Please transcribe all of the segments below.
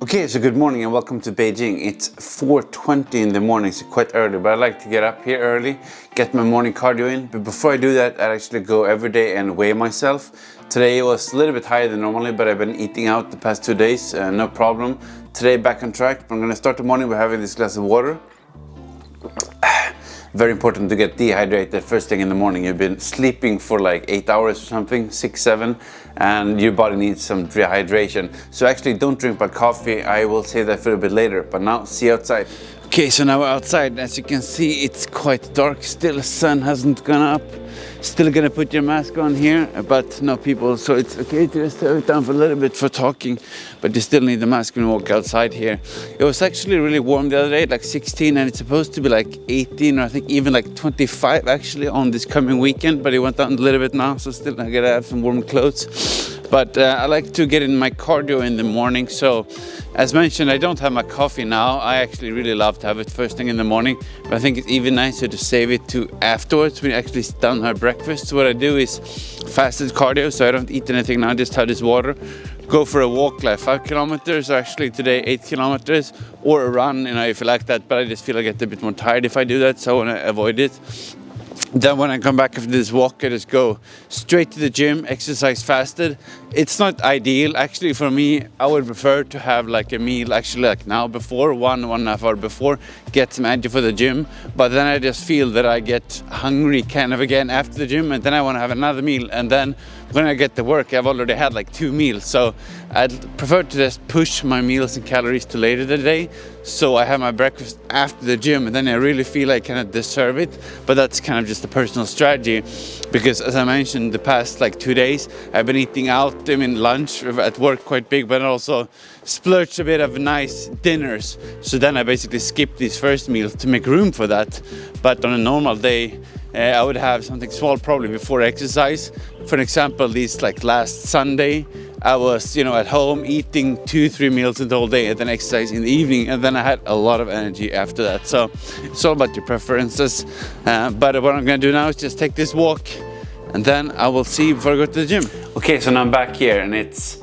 Okay, so good morning and welcome to Beijing. It's 4:20 in the morning, so quite early, but I like to get up here early, get my morning cardio in. But before I do that, I actually go every day and weigh myself. Today it was a little bit higher than normally, but I've been eating out the past 2 days, no problem. Today back on track, but I'm gonna start the morning by having this glass of water. Very important to get dehydrated first thing in the morning. You've been sleeping for like 8 hours or something, 6, 7, and your body needs some dehydration. So actually don't drink my coffee. I will say that for a bit later, but now see you outside. Okay, so now we're outside. As you can see, it's quite dark still. The sun hasn't gone up. Still gonna put your mask on here, but no people, so it's okay to just have it down for a little bit for talking, but you still need the mask when you walk outside here. It was actually really warm the other day, like 16, and it's supposed to be like 18 or I think even like 25 actually on this coming weekend, but it went down a little bit now, so still I gotta have some warm clothes. But I like to get in my cardio in the morning, so as mentioned, I don't have my coffee now. I actually really love to have it first thing in the morning, but I think it's even nicer to save it to afterwards when you actually done our breakfast. So what I do is fasted cardio, so I don't eat anything now, just have this water. Go for a walk like 5 kilometers, or actually today 8 kilometers, or a run, you know, if you like that, but I just feel I get a bit more tired if I do that, so I want to avoid it. Then when I come back after this walk, I just go straight to the gym, exercise fasted. It's not ideal. Actually, for me, I would prefer to have like a meal actually like now before, 1.5 hours before, get some energy for the gym. But then I just feel that I get hungry kind of again after the gym, and then I want to have another meal. And then when I get to work, I've already had like 2 meals. So I'd prefer to just push my meals and calories to later in the day. So I have my breakfast after the gym, and then I really feel I kind of deserve it. But that's kind of just a personal strategy, because as I mentioned, the past like 2 days, I've been eating out. I mean, lunch at work quite big, but also splurged a bit of nice dinners. So then I basically skip these first meals to make room for that. But on a normal day, I would have something small probably before exercise. For example, this like last Sunday, I was, at home eating 2-3 meals in the whole day and then exercise in the evening, and then I had a lot of energy after that. So it's all about your preferences. But what I'm gonna do now is just take this walk, and then I will see you before I go to the gym. Okay, so now I'm back here and it's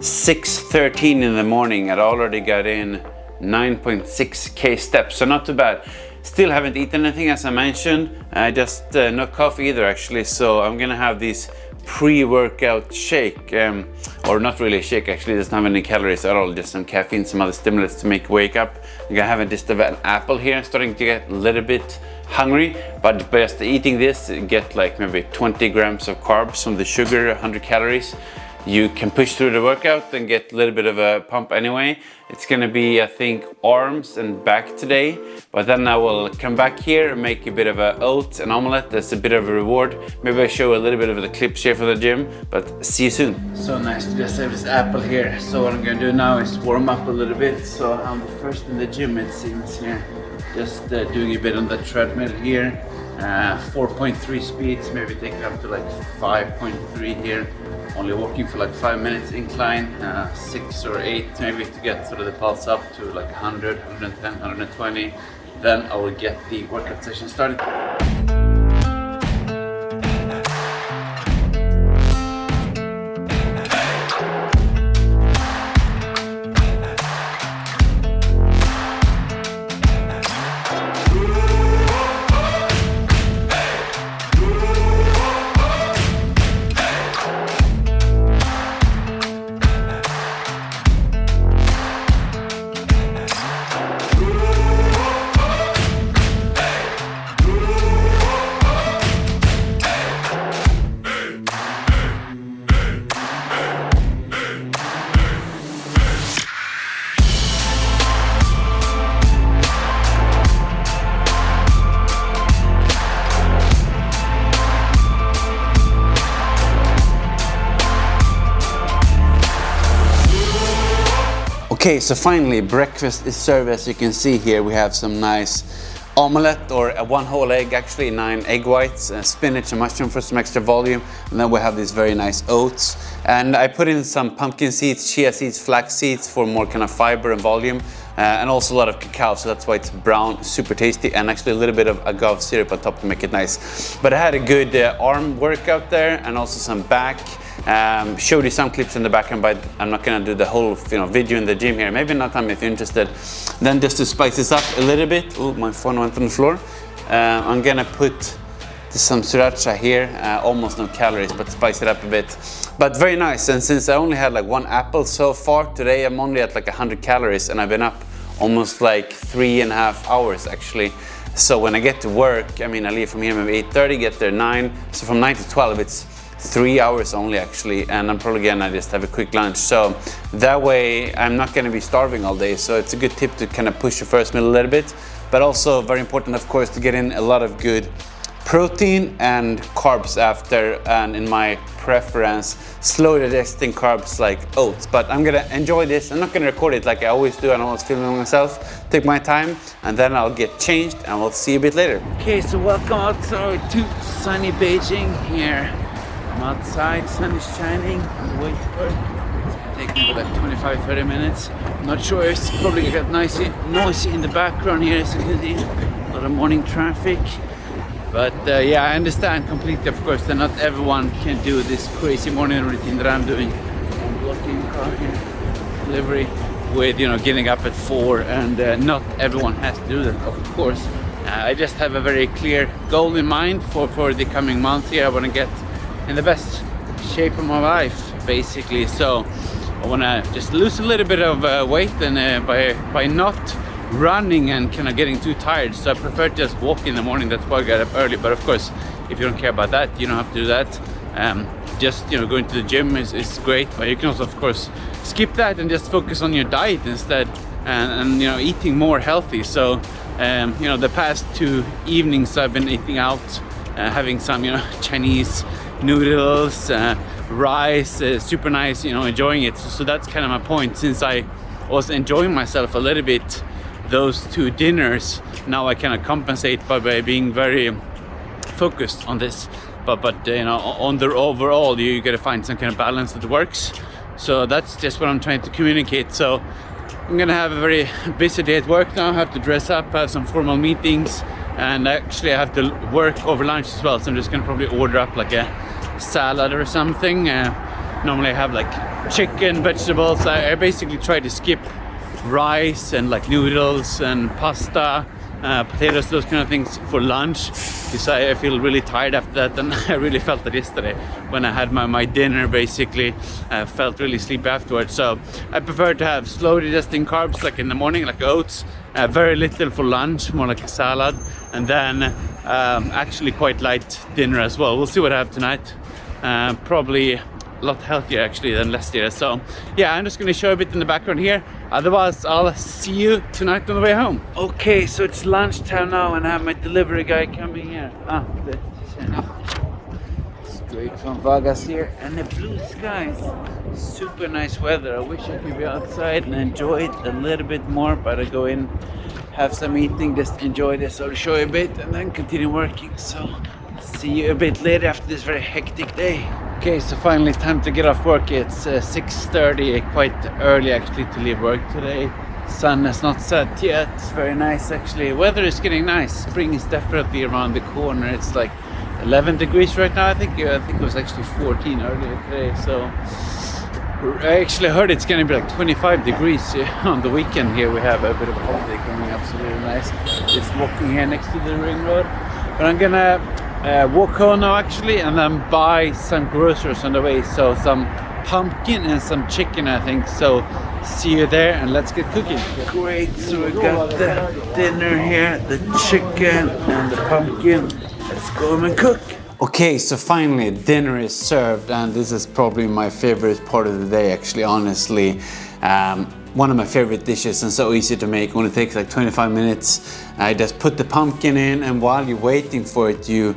6:13 in the morning. I already got in 9.6k steps, so not too bad. Still haven't eaten anything, as I mentioned. Just no coffee either actually, so I'm gonna have this pre-workout shake, or not really a shake actually, it doesn't have any calories at all, just some caffeine, some other stimulants to make you wake up. I'm gonna have just an apple here, starting to get a little bit hungry, but by just eating this, get like maybe 20 grams of carbs from the sugar, 100 calories. You can push through the workout and get a little bit of a pump anyway. It's gonna be, I think, arms and back today, but then I will come back here and make a bit of a oats and omelette. That's a bit of a reward. Maybe I show a little bit of the clips here for the gym, but see you soon. So nice to just have this apple here. So what I'm gonna do now is warm up a little bit. So I'm the first in the gym, it seems here. Just doing a bit on the treadmill here. 4.3 speeds, maybe take it up to like 5.3 here. Only walking for like 5 minutes incline, 6 or 8 maybe to get sort of the pulse up to like 100, 110, 120. Then I will get the workout session started. Okay, so finally breakfast is served. As you can see here, we have some nice omelette, or 1 whole egg actually, 9 egg whites, spinach and mushroom for some extra volume, and then we have these very nice oats. And I put in some pumpkin seeds, chia seeds, flax seeds for more kind of fiber and volume, and also a lot of cacao, so that's why it's brown, super tasty, and actually a little bit of agave syrup on top to make it nice. But I had a good arm workout there, and also some back. Showed you some clips in the background, but I'm not gonna do the whole video in the gym here. Maybe not time if you're interested. Then just to spice this up a little bit, oh, my phone went on the floor. I'm gonna put some sriracha here, almost no calories, but spice it up a bit. But very nice, and since I only had like 1 apple so far, today I'm only at like 100 calories, and I've been up almost like 3.5 hours actually. So when I get to work, I mean, I leave from here maybe 8:30, get there 9, so from 9 to 12 it's 3 hours only actually, and I'm probably gonna just have a quick lunch. So that way I'm not gonna be starving all day, so it's a good tip to kind of push your first meal a little bit, but also very important of course to get in a lot of good protein and carbs after, and in my preference, slow digesting carbs like oats. But I'm gonna enjoy this. I'm not gonna record it like I always do, and I always film myself. Take my time, and then I'll get changed, and we'll see you a bit later. Okay, so welcome outside to sunny Beijing here. I'm outside, sun is shining, on the way to work. It's taking about 25-30 minutes. I'm not sure, it's probably got noisy in the background here, as you can see. A lot of morning traffic. But yeah, I understand completely, of course, that not everyone can do this crazy morning routine that I'm doing. I'm blocking car here, delivery, with getting up at 4, and not everyone has to do that, of course. I just have a very clear goal in mind for the coming month here. I want to get in the best shape of my life, basically. So I want to just lose a little bit of weight, and by not running and kind of getting too tired, so I prefer to just walk in the morning. That's why I get up early. But of course, if you don't care about that, you don't have to do that. Just going to the gym is great, but you can also of course skip that and just focus on your diet instead, and eating more healthy. So the past 2 evenings I've been eating out, having some Chinese noodles, rice, super nice, enjoying it. So that's kind of my point. Since I was enjoying myself a little bit those 2 dinners, now I kind of compensate by being very focused on this. But on the overall, you gotta find some kind of balance that works. So that's just what I'm trying to communicate. So I'm gonna have a very busy day at work now. I have to dress up, have some formal meetings, and actually I have to work over lunch as well. So I'm just gonna probably order up like a salad or something. Normally I have like chicken, vegetables. I basically try to skip rice and like noodles and pasta, potatoes, those kind of things for lunch, because I feel really tired after that. And I really felt that yesterday when I had my dinner. Basically felt really sleepy afterwards. So I prefer to have slow digesting carbs like in the morning, like oats, very little for lunch, more like a salad, and then actually quite light dinner as well. We'll see what I have tonight. Probably a lot healthier actually than last year. So yeah, I'm just gonna show a bit in the background here. Otherwise, I'll see you tonight on the way home. Okay, so it's lunchtime now, and I have my delivery guy coming here. Straight from Vegas here, and the blue skies. Super nice weather. I wish I could be outside and enjoy it a little bit more, but I go in, have some eating, just enjoy this. I'll show you a bit and then continue working. So see you a bit later after this very hectic day. Okay, so finally time to get off work. It's 6:30, quite early actually to leave work today. Sun has not set yet. It's very nice actually. Weather is getting nice. Spring is definitely around the corner. It's like 11 degrees right now. I think it was actually 14 earlier today. So I actually heard it's gonna be like 25 degrees on the weekend here. We have a bit of a holiday coming up, so really nice. Just walking here next to the ring road. But I'm gonna walk home now actually, and then buy some groceries on the way. So some pumpkin and some chicken, I think. So see you there, and let's get cooking. Great, so we got the dinner here, the chicken and the pumpkin. Let's go home and cook. Okay, so finally dinner is served, and this is probably my favorite part of the day actually, honestly. One of my favorite dishes, and so easy to make. Only takes like 25 minutes. I just put the pumpkin in, and while you're waiting for it, you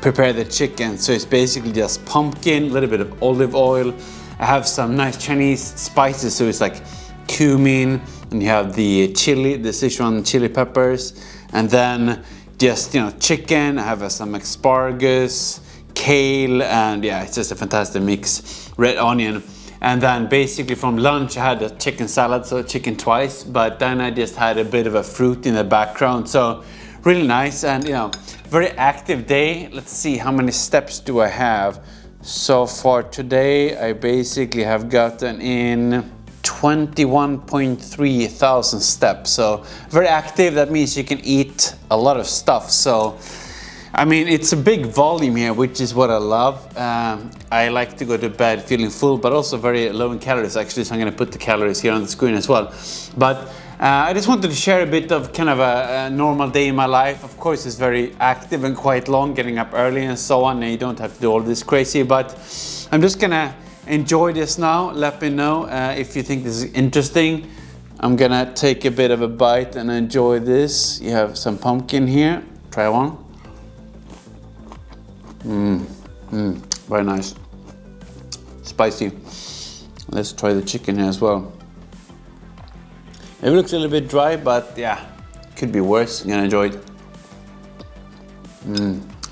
prepare the chicken. So it's basically just pumpkin, a little bit of olive oil. I have some nice Chinese spices, so it's like cumin, and you have the chili, the Sichuan chili peppers, and then just chicken. I have some asparagus, kale, and yeah, it's just a fantastic mix. Red onion. And then basically from lunch I had a chicken salad, so chicken twice, but then I just had a bit of a fruit in the background. So really nice, and very active day. Let's see, how many steps do I have? So for today, I basically have gotten in 21.3 thousand steps. So very active. That means you can eat a lot of stuff. So I mean, it's a big volume here, which is what I love. I like to go to bed feeling full, but also very low in calories actually. So I'm gonna put the calories here on the screen as well. But I just wanted to share a bit of kind of a normal day in my life. Of course, it's very active and quite long, getting up early and so on, and you don't have to do all this crazy, but I'm just gonna enjoy this now. Let me know if you think this is interesting. I'm gonna take a bit of a bite and enjoy this. You have some pumpkin here. Try one. Very nice. Spicy. Let's try the chicken here as well. It looks a little bit dry, but yeah, could be worse. I'm gonna enjoy it.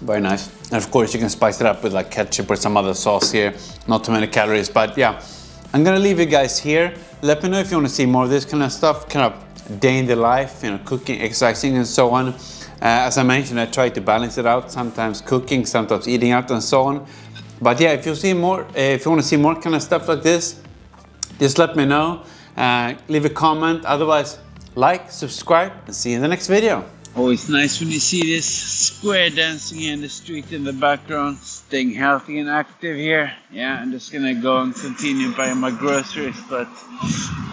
Very nice. And of course you can spice it up with like ketchup or some other sauce here. Not too many calories, but yeah. I'm gonna leave you guys here. Let me know if you wanna see more of this kind of stuff, kind of day in the life, you know, cooking, exercising and so on. As I mentioned, I try to balance it out, sometimes cooking, sometimes eating out and so on. But yeah, if you see more, if you wanna see more kind of stuff like this, just let me know. Leave a comment, otherwise like, subscribe, and see you in the next video. Always nice when you see this square dancing in the street in the background, staying healthy and active here. Yeah, I'm just gonna go and continue buying my groceries, but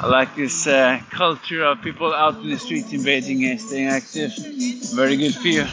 I like this culture of people out in the streets in Beijing here, staying active. Very good for you.